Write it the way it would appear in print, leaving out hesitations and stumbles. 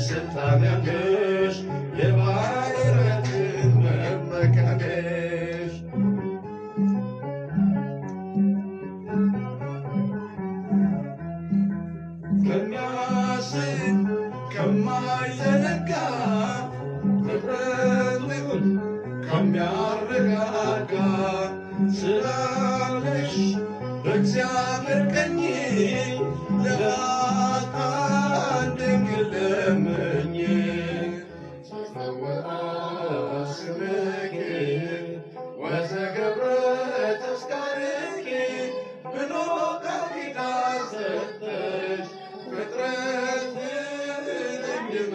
ስልጣን ያለሽ የባሕርያት መመኪያ ነሽ። ከሚያስብ ከማይዘነጋ ፍጥረትን ከሚያረጋጋ ስላለሽ በእግዚአብሔር ቀኝ ለኃጥአን ድንግል ለምኝ። ተፈወአ ስምኪ ወዘገብረ ተስካርኪ ብሎ ቃል ኪዳን ሰጠሽ ፍጥረትን እንድመ